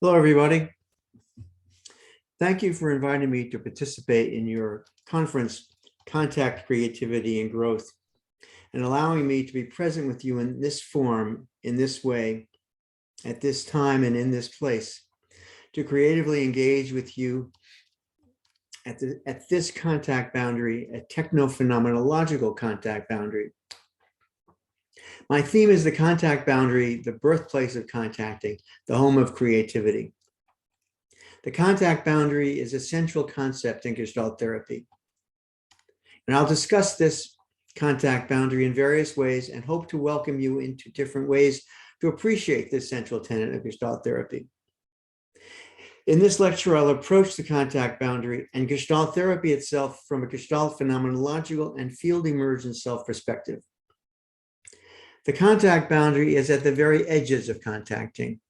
Hello, everybody. Thank you for inviting me to participate in your conference, Contact, Creativity, and Growth, and allowing me to be present with you in this form, in this way, at this time, and in this place, to creatively engage with you at this contact boundary, a techno-phenomenological contact boundary. My theme is the contact boundary, the birthplace of contacting, the home of creativity. The contact boundary is a central concept in Gestalt therapy. And I'll discuss this contact boundary in various ways and hope to welcome you into different ways to appreciate this central tenet of Gestalt therapy. In this lecture, I'll approach the contact boundary and Gestalt therapy itself from a Gestalt phenomenological and field emergent self-perspective. The contact boundary is at the very edges of contacting,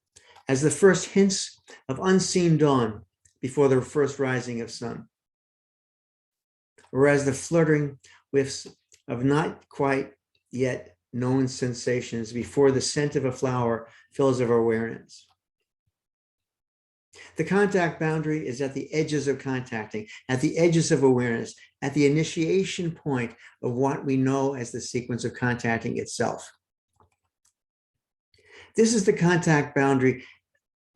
as the first hints of unseen dawn before the first rising of sun, or as the fluttering whiffs of not quite yet known sensations before the scent of a flower fills our awareness. The contact boundary is at the edges of contacting, at the edges of awareness, at the initiation point of what we know as the sequence of contacting itself. This is the contact boundary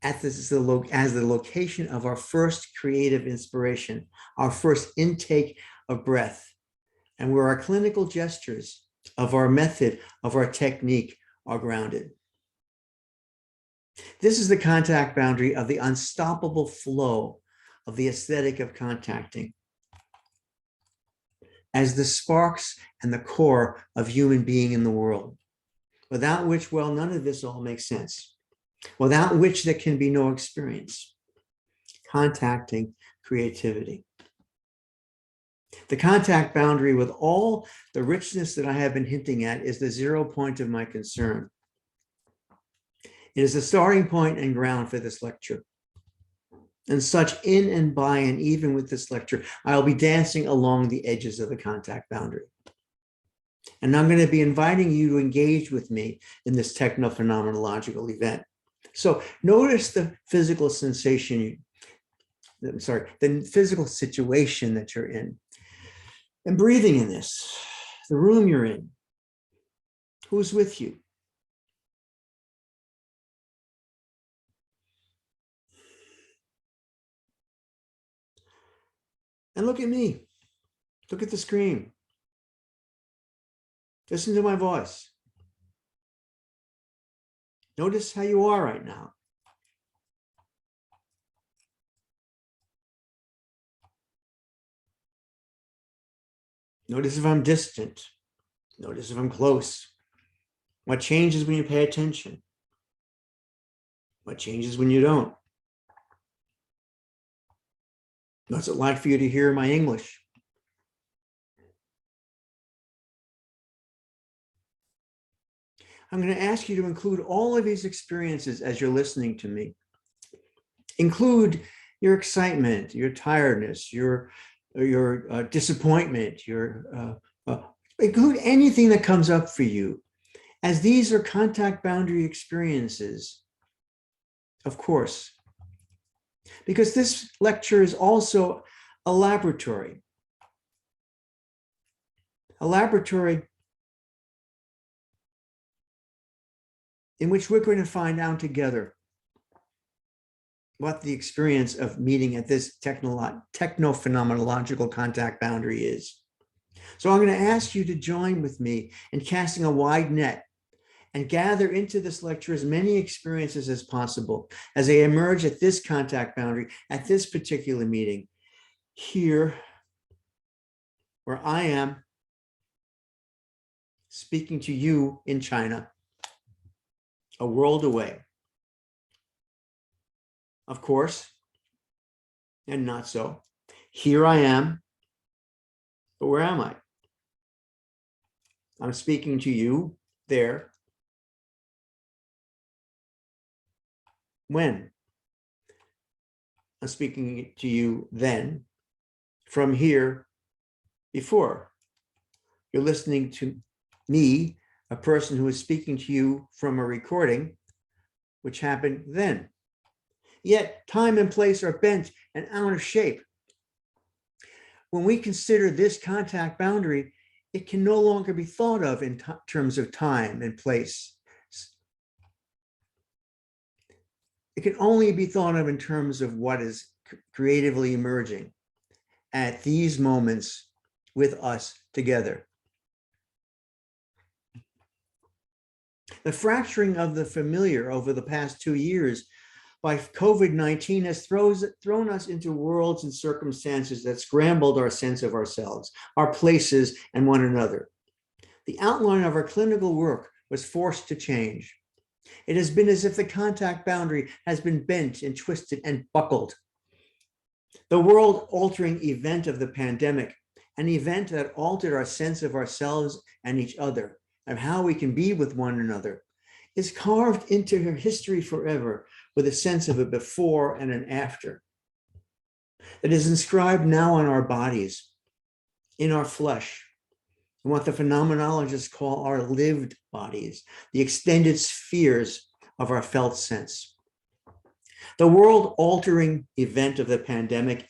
as the location of our first creative inspiration, our first intake of breath, and where our clinical gestures of our method, of our technique are grounded. This is the contact boundary of the unstoppable flow of the aesthetic of contacting, as the sparks and the core of human being in the world, without which, well, none of this all makes sense, without which there can be no experience. Contacting creativity. The contact boundary, with all the richness that I have been hinting at, is the 0 point of my concern. It is the starting point and ground for this lecture. And such in and by and even with this lecture, I'll be dancing along the edges of the contact boundary. And I'm going to be inviting you to engage with me in this techno-phenomenological event. So notice the physical sensation, the physical situation that you're in. And breathing in this, the room you're in, who's with you? And look at me, look at the screen. Listen to my voice. Notice how you are right now. Notice if I'm distant. Notice if I'm close. What changes when you pay attention? What changes when you don't? What's it like for you to hear my English? I'm going to ask you to include all of these experiences as you're listening to me. Include your excitement, your tiredness, your disappointment, include anything that comes up for you, as these are contact boundary experiences, of course, because this lecture is also a laboratory in which we're going to find out together what the experience of meeting at this techno-phenomenological contact boundary is. So I'm going to ask you to join with me in casting a wide net and gather into this lecture as many experiences as possible as they emerge at this contact boundary, at this particular meeting, here, where I am speaking to you in China, a world away. Of course, and not so. Here I am, but where am I? I'm speaking to you there. When? I'm speaking to you then. From here, before. You're listening to me, a person who is speaking to you from a recording, which happened then. Yet time and place are bent and out of shape. When we consider this contact boundary, it can no longer be thought of in terms of time and place. It can only be thought of in terms of what is creatively emerging at these moments with us together. The fracturing of the familiar over the past 2 years by COVID-19 has thrown us into worlds and circumstances that scrambled our sense of ourselves, our places, and one another. The outline of our clinical work was forced to change. It has been as if the contact boundary has been bent and twisted and buckled. The world-altering event of the pandemic, an event that altered our sense of ourselves and each other, of how we can be with one another, is carved into her history forever with a sense of a before and an after. It is inscribed now on our bodies, in our flesh, in what the phenomenologists call our lived bodies, the extended spheres of our felt sense. The world-altering event of the pandemic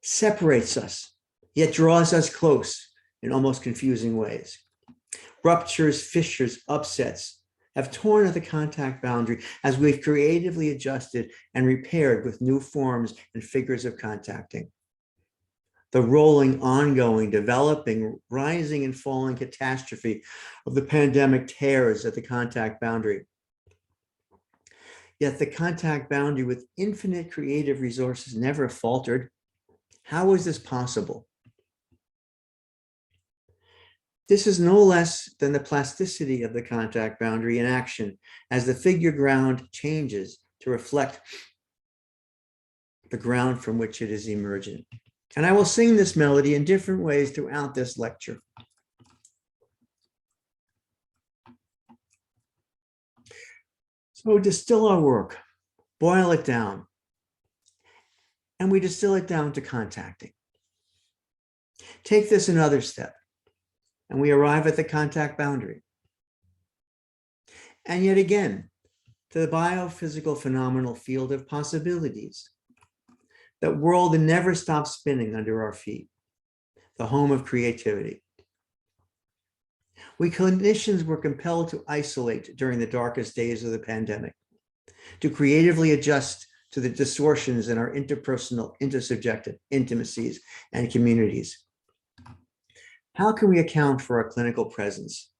separates us, yet draws us close in almost confusing ways. Ruptures, fissures, upsets have torn at the contact boundary as we've creatively adjusted and repaired with new forms and figures of contacting. The rolling, ongoing, developing, rising and falling catastrophe of the pandemic tears at the contact boundary. Yet the contact boundary with infinite creative resources never faltered. How is this possible? This is no less than the plasticity of the contact boundary in action as the figure ground changes to reflect the ground from which it is emergent. And I will sing this melody in different ways throughout this lecture. So distill our work, boil it down, and we distill it down to contacting. Take this another step, and we arrive at the contact boundary. And yet again, to the biophysical phenomenal field of possibilities. That world that never stops spinning under our feet, the home of creativity. We clinicians were compelled to isolate during the darkest days of the pandemic, to creatively adjust to the distortions in our interpersonal, intersubjective intimacies and communities. How can we account for our clinical presence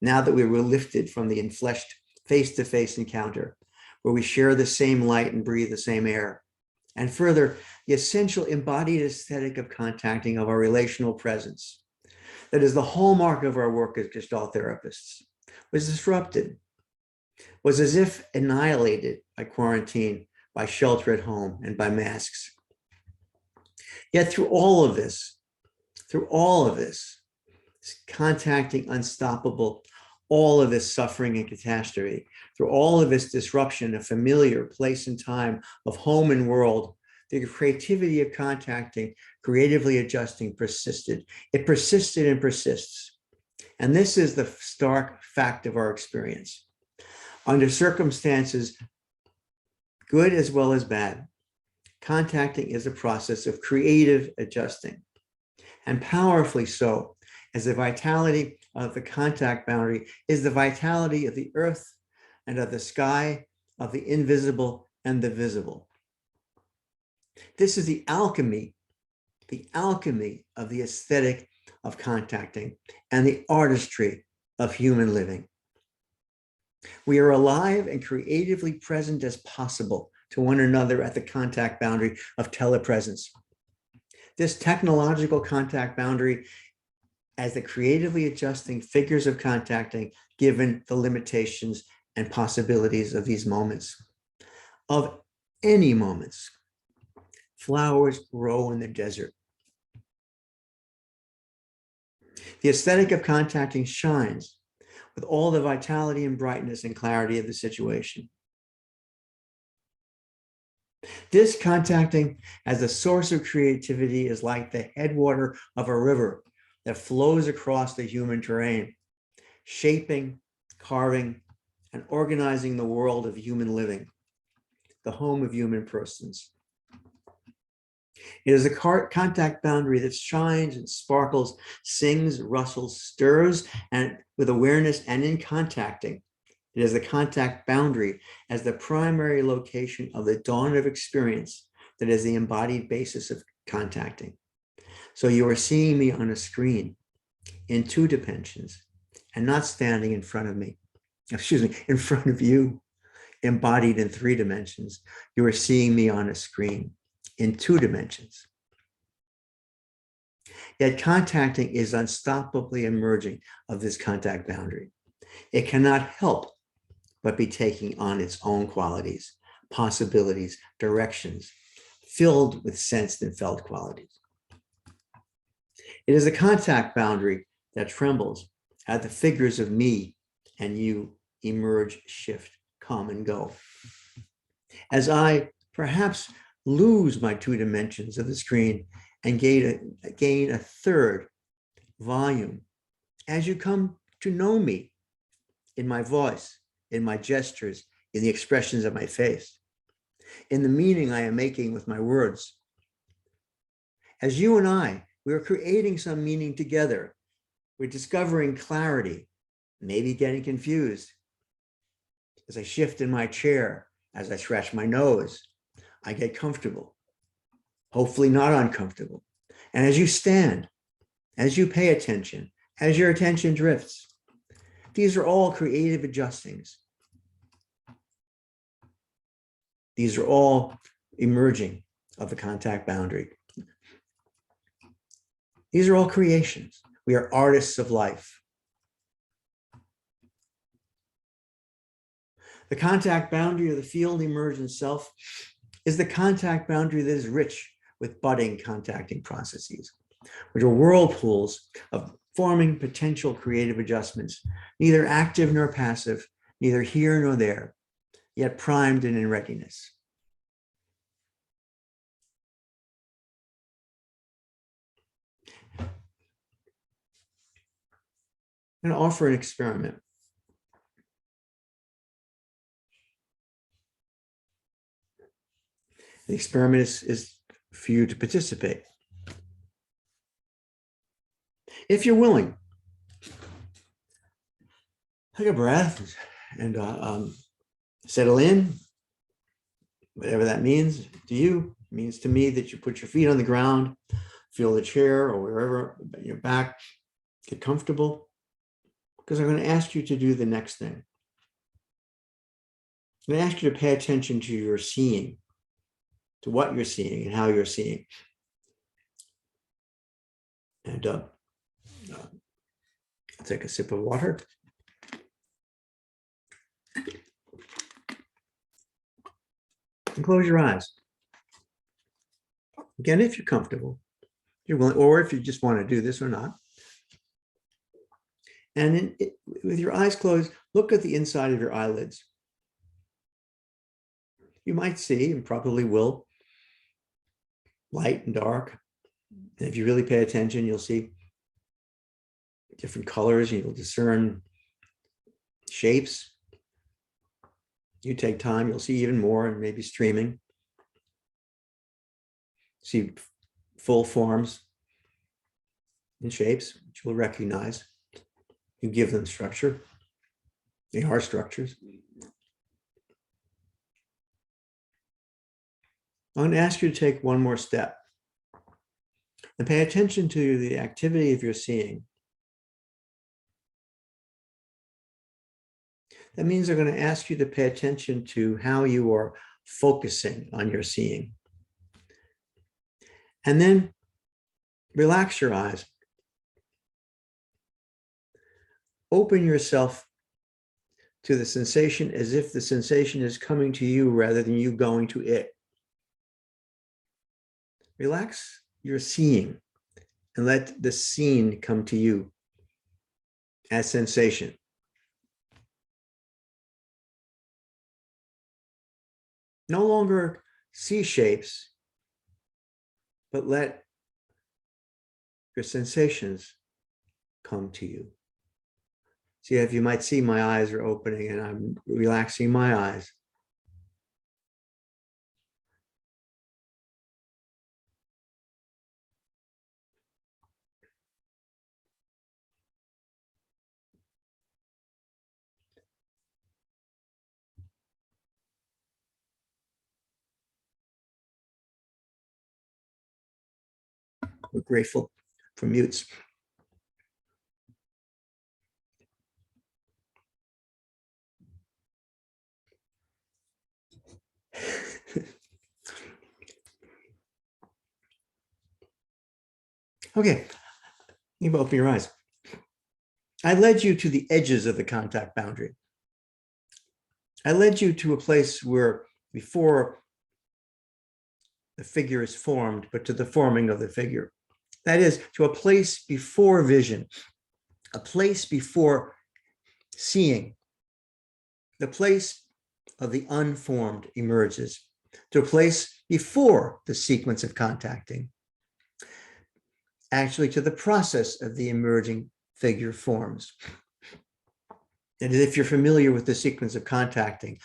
now that we were lifted from the enfleshed face-to-face encounter where we share the same light and breathe the same air? And further, the essential embodied aesthetic of contacting of our relational presence, that is the hallmark of our work as Gestalt therapists, was disrupted, was as if annihilated by quarantine, by shelter at home, and by masks. Yet through all of this, contacting unstoppable, all of this suffering and catastrophe, through all of this disruption of familiar place and time, of home and world, the creativity of contacting, creatively adjusting persisted. It persisted and persists. And this is the stark fact of our experience. Under circumstances, good as well as bad, contacting is a process of creative adjusting. And powerfully so, as the vitality of the contact boundary is the vitality of the earth and of the sky, of the invisible and the visible. This is the alchemy of the aesthetic of contacting and the artistry of human living. We are alive and creatively present as possible to one another at the contact boundary of telepresence. This technological contact boundary as the creatively adjusting figures of contacting given the limitations and possibilities of these moments. Of any moments, flowers grow in the desert. The aesthetic of contacting shines with all the vitality and brightness and clarity of the situation. This contacting as a source of creativity is like the headwater of a river that flows across the human terrain, shaping, carving, and organizing the world of human living. the home of human persons. It is a contact boundary that shines and sparkles, sings, rustles, stirs, and with awareness and in contacting. It is the contact boundary as the primary location of the dawn of experience that is the embodied basis of contacting. So you are seeing me on a screen in 2 dimensions and not standing in front of me, in front of you, embodied in 3 dimensions. You are seeing me on a screen in 2 dimensions. Yet contacting is unstoppably emerging of this contact boundary. It cannot help but be taking on its own qualities, possibilities, directions, filled with sensed and felt qualities. It is a contact boundary that trembles at the figures of me and you emerge, shift, come and go. As I perhaps lose my 2 dimensions of the screen and gain a 3rd volume, as you come to know me in my voice, in my gestures, in the expressions of my face, in the meaning I am making with my words. As you and I, we are creating some meaning together. We're discovering clarity, maybe getting confused. As I shift in my chair, as I scratch my nose, I get comfortable, hopefully not uncomfortable. And as you stand, as you pay attention, as your attention drifts, these are all creative adjustings. These are all emerging of the contact boundary. These are all creations. We are artists of life. The contact boundary of the field emergent self is the contact boundary that is rich with budding contacting processes, which are whirlpools of forming potential creative adjustments, neither active nor passive, neither here nor there, yet primed and in readiness. I'm going to offer an experiment. The experiment is for you to participate. If you're willing, take a breath and settle in, whatever that means to you. It means to me that you put your feet on the ground, feel the chair or wherever, your back, get comfortable, because I'm going to ask you to do the next thing. I'm going to ask you to pay attention to your seeing, to what you're seeing and how you're seeing. And I'll take a sip of water. And close your eyes. Again, if you're comfortable, you're willing, or if you just want to do this or not. And with your eyes closed, look at the inside of your eyelids. You might see, and probably will, light and dark. And if you really pay attention, you'll see different colors. You'll discern shapes. You take time, you'll see even more, and maybe streaming. See full forms and shapes, which you'll recognize. You give them structure. They are structures. I'm going to ask you to take one more step and pay attention to the activity of your seeing. That means I'm going to ask you to pay attention to how you are focusing on your seeing. And then relax your eyes. Open yourself to the sensation as if the sensation is coming to you rather than you going to it. Relax your seeing and let the scene come to you as sensation. No longer see shapes, but let your sensations come to you. See, if you might see, my eyes are opening and I'm relaxing my eyes. We're grateful for mutes. Okay, you can open your eyes. I led you to the edges of the contact boundary. I led you to a place where before the figure is formed, but to the forming of the figure. That is, to a place before vision, a place before seeing. The place of the unformed emerges, to a place before the sequence of contacting, actually to the process of the emerging figure forms. And if you're familiar with the sequence of contacting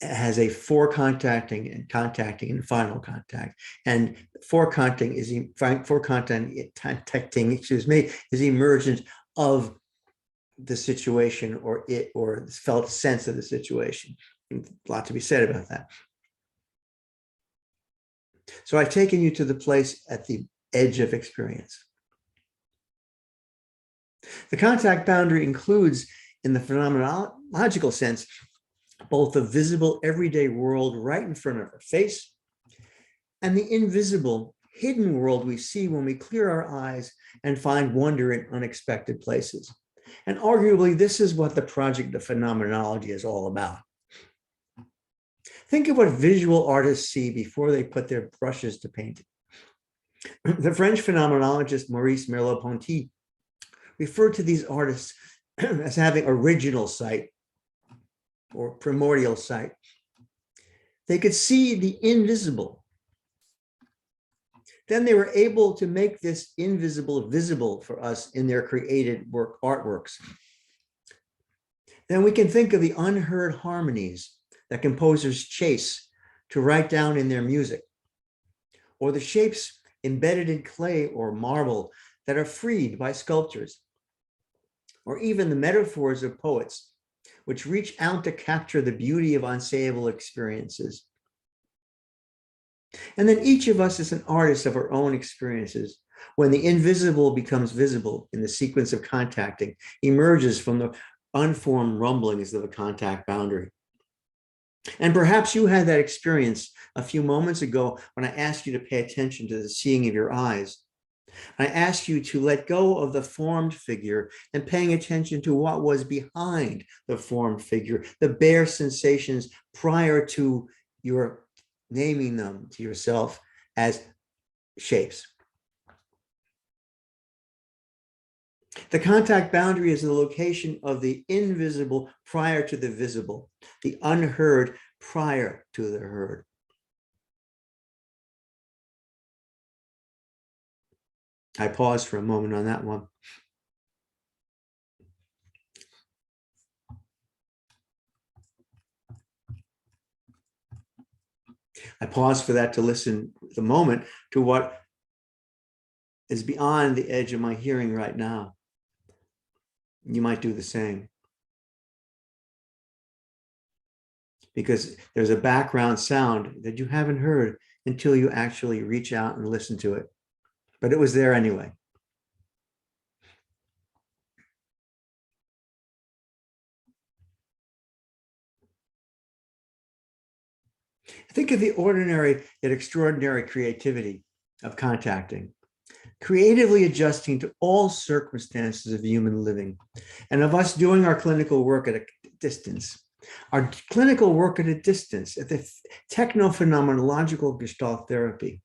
has a fore contacting and final contact. And fore contacting is emergent of the situation or felt sense of the situation. A lot to be said about that. So I've taken you to the place at the edge of experience. The contact boundary includes, in the phenomenological sense, both the visible everyday world right in front of our face and the invisible hidden world we see when we clear our eyes and find wonder in unexpected places. And arguably, this is what the project of phenomenology is all about. Think of what visual artists see before they put their brushes to paint. The French phenomenologist Maurice Merleau-Ponty referred to these artists as having original sight or primordial sight. They could see the invisible. Then they were able to make this invisible visible for us in their created artworks. Then we can think of the unheard harmonies that composers chase to write down in their music, or the shapes embedded in clay or marble that are freed by sculptors, or even the metaphors of poets, which reach out to capture the beauty of unsayable experiences. And then each of us is an artist of our own experiences when the invisible becomes visible in the sequence of contacting, emerges from the unformed rumblings of a contact boundary. And perhaps you had that experience a few moments ago when I asked you to pay attention to the seeing of your eyes. I asked you to let go of the formed figure and paying attention to what was behind the formed figure, the bare sensations prior to your naming them to yourself as shapes. The contact boundary is the location of the invisible prior to the visible, the unheard prior to the heard. I paused for a moment on that one. I paused for that to listen the moment to what is beyond the edge of my hearing right now. You might do the same. Because there's a background sound that you haven't heard until you actually reach out and listen to it. But it was there anyway. Think of the ordinary yet extraordinary creativity of contacting, creatively adjusting to all circumstances of human living, and of us doing our clinical work at a distance. Our clinical work at a distance, at the techno-phenomenological Gestalt therapy.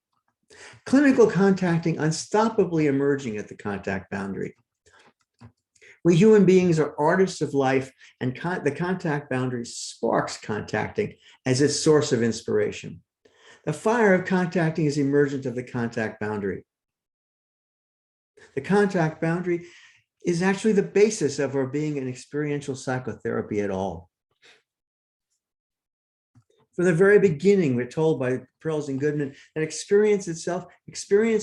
Clinical contacting unstoppably emerging at the contact boundary. We human beings are artists of life, and the contact boundary sparks contacting as its source of inspiration. The fire of contacting is emergent of the contact boundary. The contact boundary is actually the basis of our being an experiential psychotherapy at all. From the very beginning, we're told by Perls and Goodman that experience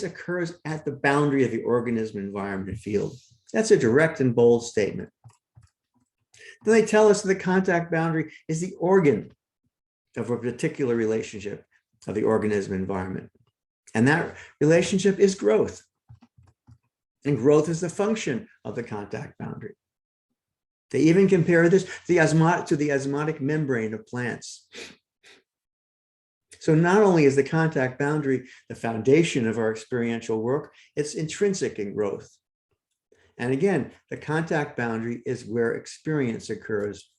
occurs at the boundary of the organism environment field. That's a direct and bold statement. Then they tell us that the contact boundary is the organ of a particular relationship of the organism environment. And that relationship is growth. And growth is the function of the contact boundary. They even compare this to the osmotic membrane of plants. So not only is the contact boundary the foundation of our experiential work, it's intrinsic in growth. And again, the contact boundary is where experience occurs.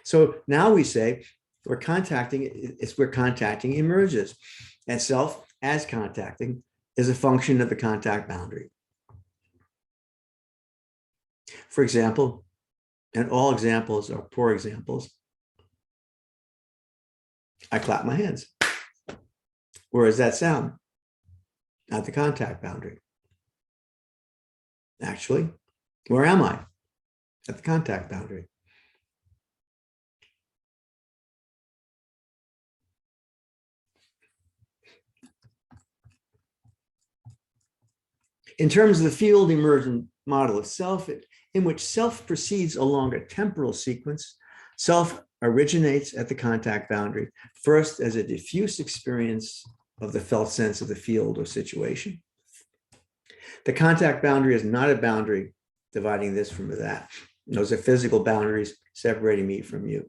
So now we say where contacting emerges, and self as contacting is a function of the contact boundary. For example, and all examples are poor examples, I clap my hands. Where does that sound? At the contact boundary. Actually, where am I? At the contact boundary. In terms of the field emergent model of self, in which self proceeds along a temporal sequence, self originates at the contact boundary, first as a diffuse experience of the felt sense of the field or situation. The contact boundary is not a boundary dividing this from that. Those are physical boundaries separating me from you.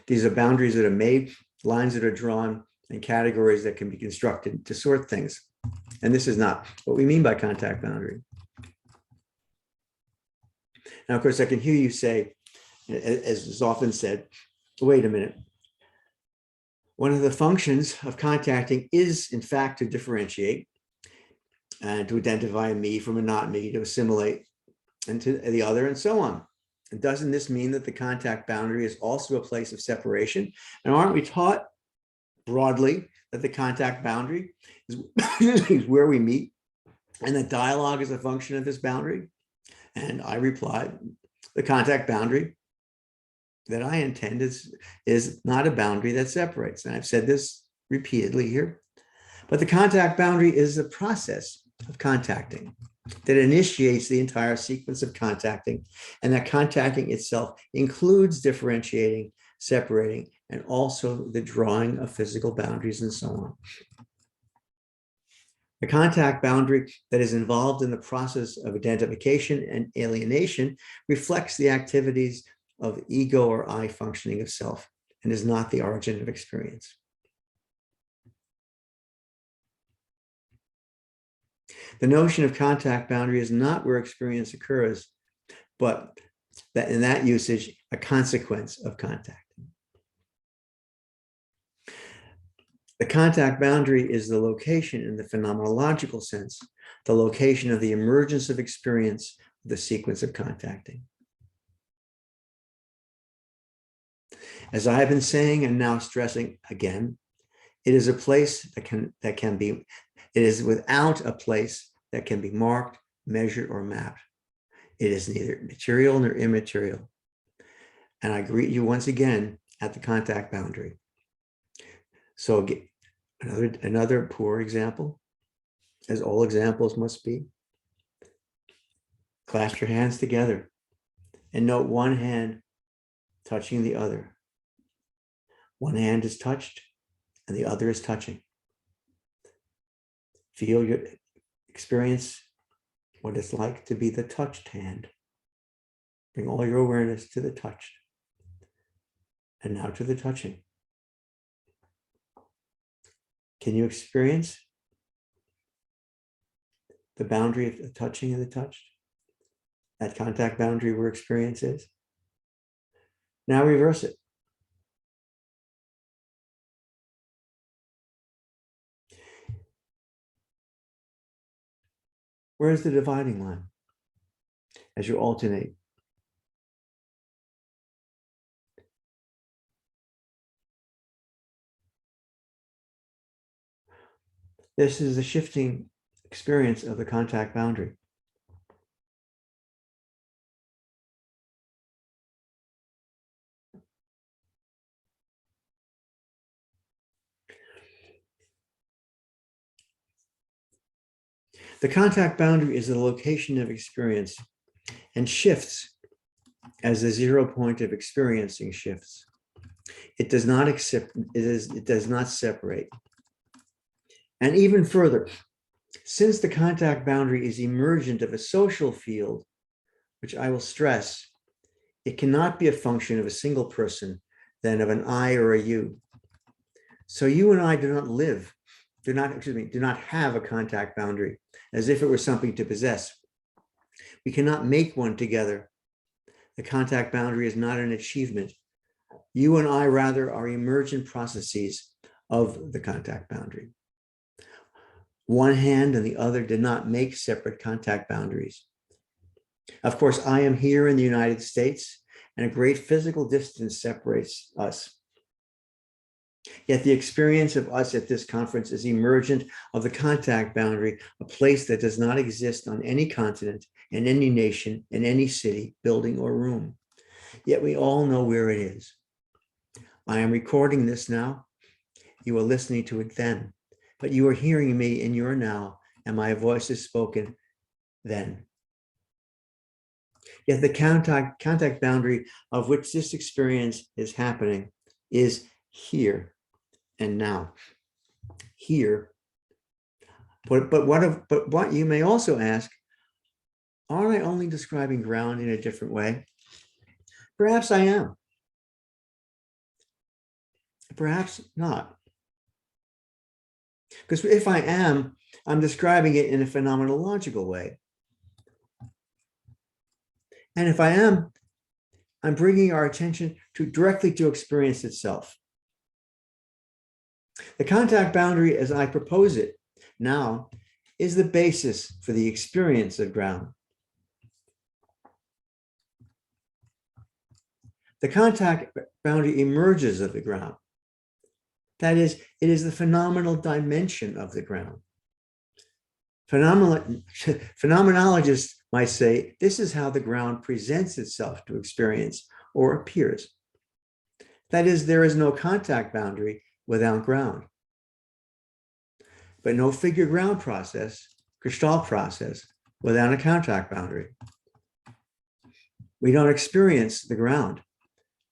These are boundaries that are made, lines that are drawn, and categories that can be constructed to sort things. And this is not what we mean by contact boundary. Now, of course, I can hear you say, as is often said, wait a minute. One of the functions of contacting is, in fact, to differentiate and to identify me from a not me, to assimilate and to the other, and so on. And doesn't this mean that the contact boundary is also a place of separation? And aren't we taught broadly that the contact boundary is where we meet and that dialogue is a function of this boundary? And I replied, the contact boundary that I intend is not a boundary that separates. And I've said this repeatedly here, but the contact boundary is the process of contacting that initiates the entire sequence of contacting, and that contacting itself includes differentiating, separating, and also the drawing of physical boundaries and so on. The contact boundary that is involved in the process of identification and alienation reflects the activities of ego or I functioning of self and is not the origin of experience. The notion of contact boundary is not where experience occurs, but that in that usage, a consequence of contacting. The contact boundary is the location in the phenomenological sense, the location of the emergence of experience, the sequence of contacting. As I have been saying and now stressing again, it is a place that can be, it is without a place that can be marked, measured, or mapped. It is neither material nor immaterial. And I greet you once again at the contact boundary. So another poor example, as all examples must be. Clasp your hands together and note one hand touching the other. One hand is touched and the other is touching. Feel your experience what it's like to be the touched hand. Bring all your awareness to the touched and now to the touching. Can you experience the boundary of the touching and the touched? That contact boundary where experience is? Now reverse it. Where is the dividing line as you alternate? This is the shifting experience of the contact boundary. The contact boundary is the location of experience and shifts as the 0 point of experiencing shifts. It does not accept, it does not separate. And even further, since the contact boundary is emergent of a social field, which I will stress, it cannot be a function of a single person than of an I or a you. So you and I do not have a contact boundary as if it were something to possess. We cannot make one together. The contact boundary is not an achievement. You and I rather are emergent processes of the contact boundary. One hand and the other did not make separate contact boundaries. Of course, I am here in the United States, and a great physical distance separates us. Yet the experience of us at this conference is emergent of the contact boundary, a place that does not exist on any continent, in any nation, in any city, building, or room. Yet we all know where it is. I am recording this now. You are listening to it then, but you are hearing me in your now, and my voice is spoken then. Yet the contact boundary of which this experience is happening is here and now. Here. But what you may also ask, aren't I only describing ground in a different way? Perhaps I am. Perhaps not. Because if I am, I'm describing it in a phenomenological way. And if I am, I'm bringing our attention directly to experience itself. The contact boundary, as I propose it now, is the basis for the experience of ground. The contact boundary emerges of the ground. That is, it is the phenomenal dimension of the ground. Phenomenologists might say this is how the ground presents itself to experience or appears. That is, there is no contact boundary without ground, but no figure ground process, Gestalt process, without a contact boundary. We don't experience the ground.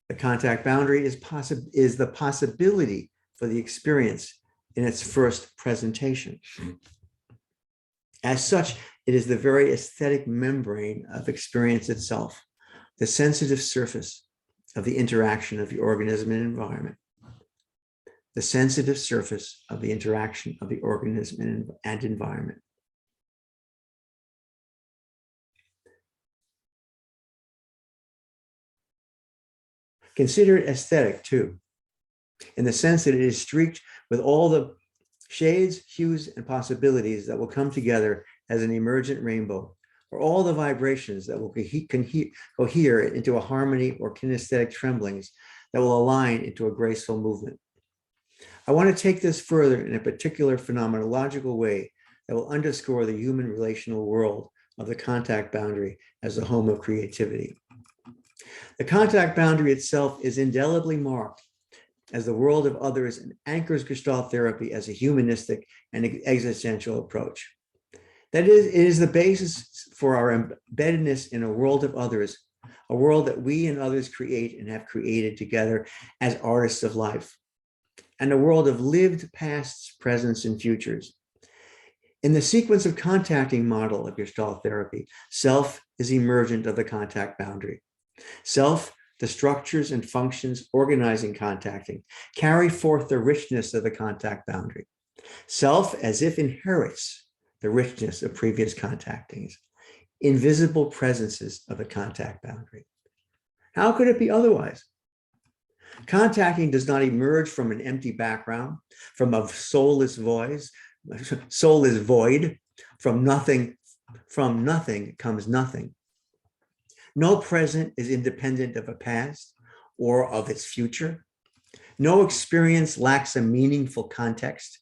The contact boundary is the possibility for the experience in its first presentation. As such, it is the very aesthetic membrane of experience itself, the sensitive surface of the interaction of the organism and environment. The sensitive surface of the interaction of the organism and environment. Consider it aesthetic too, in the sense that it is streaked with all the shades, hues, and possibilities that will come together as an emergent rainbow, or all the vibrations that will cohere into a harmony or kinesthetic tremblings that will align into a graceful movement. I want to take this further in a particular phenomenological way that will underscore the human relational world of the contact boundary as the home of creativity. The contact boundary itself is indelibly marked as the world of others and anchors Gestalt therapy as a humanistic and existential approach. That is, it is the basis for our embeddedness in a world of others, a world that we and others create and have created together as artists of life, and a world of lived pasts, presents, and futures. In the sequence of contacting model of Gestalt therapy, self is emergent of the contact boundary. Self, the structures and functions organizing contacting, carry forth the richness of the contact boundary. Self, as if inherits the richness of previous contactings, invisible presences of the contact boundary. How could it be otherwise? Contacting does not emerge from an empty background, from a soulless voice, soulless void. From nothing comes nothing. No present is independent of a past or of its future. No experience lacks a meaningful context.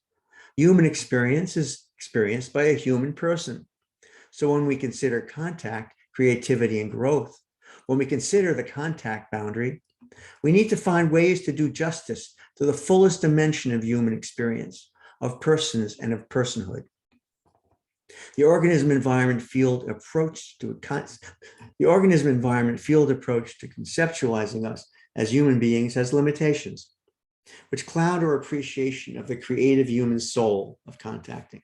Human experience is experienced by a human person. So when we consider contact, creativity, and growth, when we consider the contact boundary, we need to find ways to do justice to the fullest dimension of human experience, of persons and of personhood. The organism environment field approach to conceptualizing us as human beings has limitations, which cloud our appreciation of the creative human soul of contacting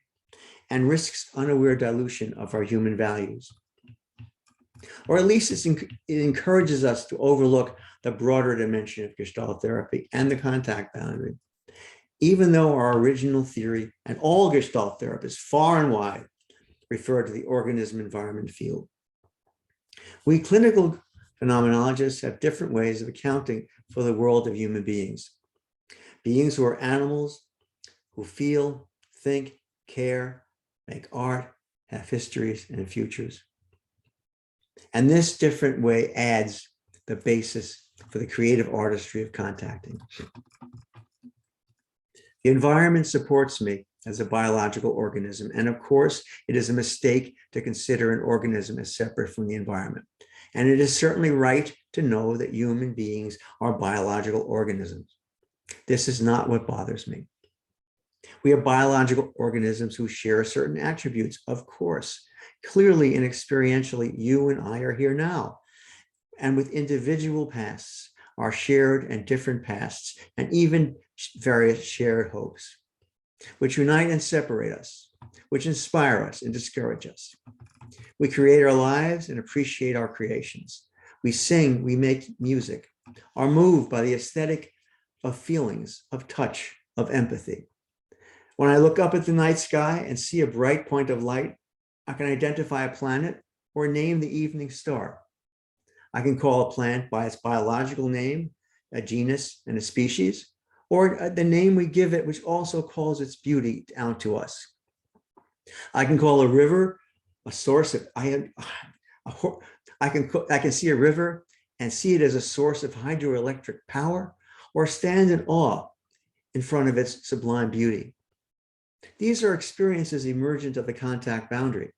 and risks unaware dilution of our human values. Or at least it encourages us to overlook the broader dimension of Gestalt therapy and the contact boundary, even though our original theory and all Gestalt therapists far and wide refer to the organism-environment field. We clinical phenomenologists have different ways of accounting for the world of human beings. Beings who are animals, who feel, think, care, make art, have histories and futures. And this different way adds the basis for the creative artistry of contacting. The environment supports me as a biological organism, and of course, it is a mistake to consider an organism as separate from the environment. And it is certainly right to know that human beings are biological organisms. This is not what bothers me. We are biological organisms who share certain attributes, of course. Clearly and experientially, you and I are here now, and with individual pasts, our shared and different pasts, and even various shared hopes, which unite and separate us, which inspire us and discourage us. We create our lives and appreciate our creations. We sing, we make music, are moved by the aesthetic of feelings, of touch, of empathy. When I look up at the night sky and see a bright point of light, I can identify a planet or name the evening star. I can call a plant by its biological name, a genus and a species, or the name we give it, which also calls its beauty out to us. I can call a river a source of, I can see a river and see it as a source of hydroelectric power, or stand in awe in front of its sublime beauty. These are experiences emergent of the contact boundary.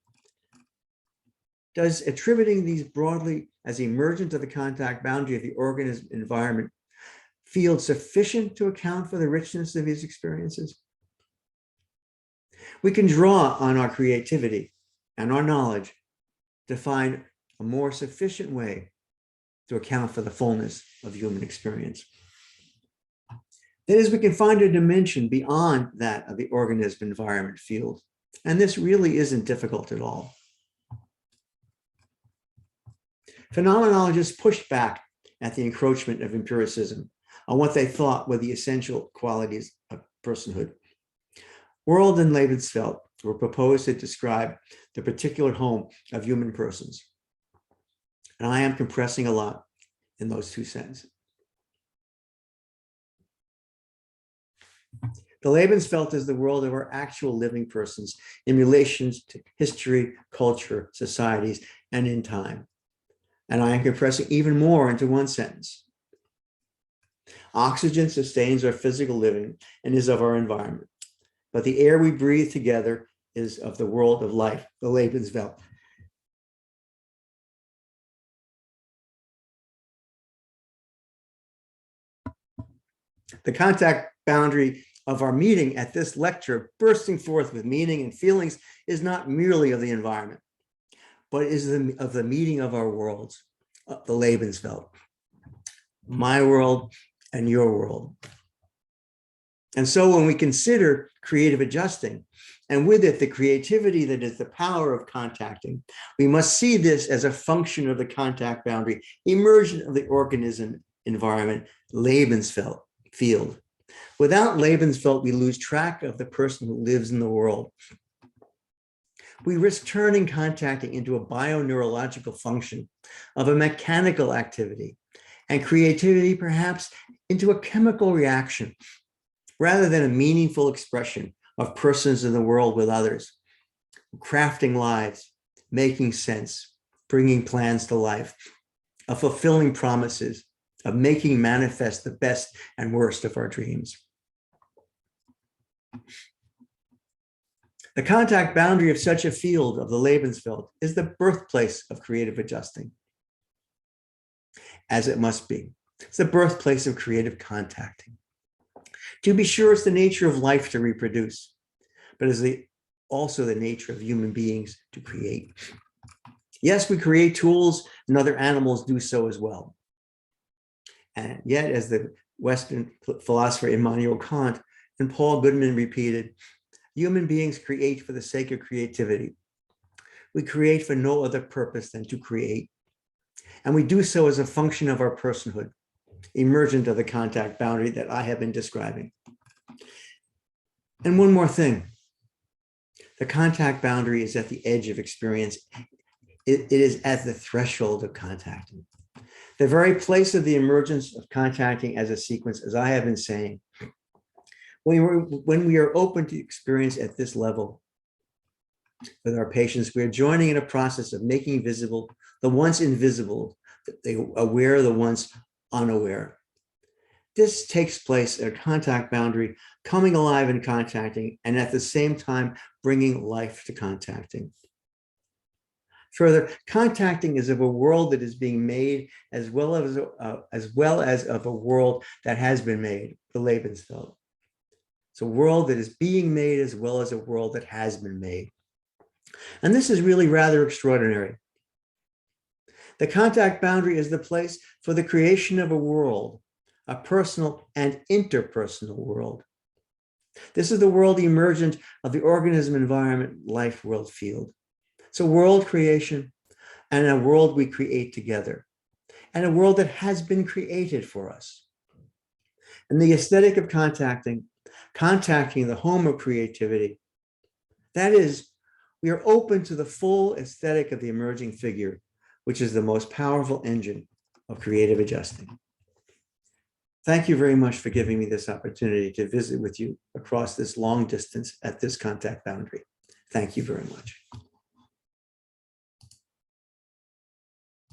Does attributing these broadly as emergent of the contact boundary of the organism environment field sufficient to account for the richness of these experiences? We can draw on our creativity and our knowledge to find a more sufficient way to account for the fullness of human experience. That is, we can find a dimension beyond that of the organism environment field. And this really isn't difficult at all. Phenomenologists pushed back at the encroachment of empiricism on what they thought were the essential qualities of personhood. World and Lebenswelt were proposed to describe the particular home of human persons. And I am compressing a lot in those two sentences. The Lebenswelt is the world of our actual living persons in relations to history, culture, societies, and in time. And I am compressing even more into one sentence. Oxygen sustains our physical living and is of our environment. But the air we breathe together is of the world of life, the Lebenswelt. The contact boundary of our meeting at this lecture, bursting forth with meaning and feelings, is not merely of the environment, but is of the meeting of our worlds, the Lebenswelt, my world and your world. And so when we consider creative adjusting, and with it the creativity that is the power of contacting, we must see this as a function of the contact boundary, emergent of the organism environment, Lebenswelt field. Without Lebenswelt, we lose track of the person who lives in the world. We risk turning contacting into a bioneurological function of a mechanical activity, and creativity perhaps into a chemical reaction, rather than a meaningful expression of persons in the world with others, crafting lives, making sense, bringing plans to life, of fulfilling promises, of making manifest the best and worst of our dreams. The contact boundary of such a field of the Lebenswelt is the birthplace of creative adjusting, as it must be. It's the birthplace of creative contacting. To be sure, it's the nature of life to reproduce, but it's also the nature of human beings to create. Yes, we create tools, and other animals do so as well. And yet, as the Western philosopher Immanuel Kant and Paul Goodman repeated, human beings create for the sake of creativity. We create for no other purpose than to create. And we do so as a function of our personhood, emergent of the contact boundary that I have been describing. And one more thing. The contact boundary is at the edge of experience. It is at the threshold of contacting. The very place of the emergence of contacting as a sequence, as I have been saying, when we are open to experience at this level with our patients, we are joining in a process of making visible the once invisible, aware the once unaware. This takes place at a contact boundary, coming alive and contacting, and at the same time, bringing life to contacting. Further, contacting is of a world that is being made as well as of a world that has been made, the Lebenswelt. It's a world that is being made as well as a world that has been made. And this is really rather extraordinary. The contact boundary is the place for the creation of a world, a personal and interpersonal world. This is the world emergent of the organism environment life world field. It's a world creation and a world we create together, and a world that has been created for us. And the aesthetic of contacting the home of creativity, that is, we are open to the full aesthetic of the emerging figure, which is the most powerful engine of creative adjusting. Thank you very much for giving me this opportunity to visit with you across this long distance at this contact boundary. Thank you very much.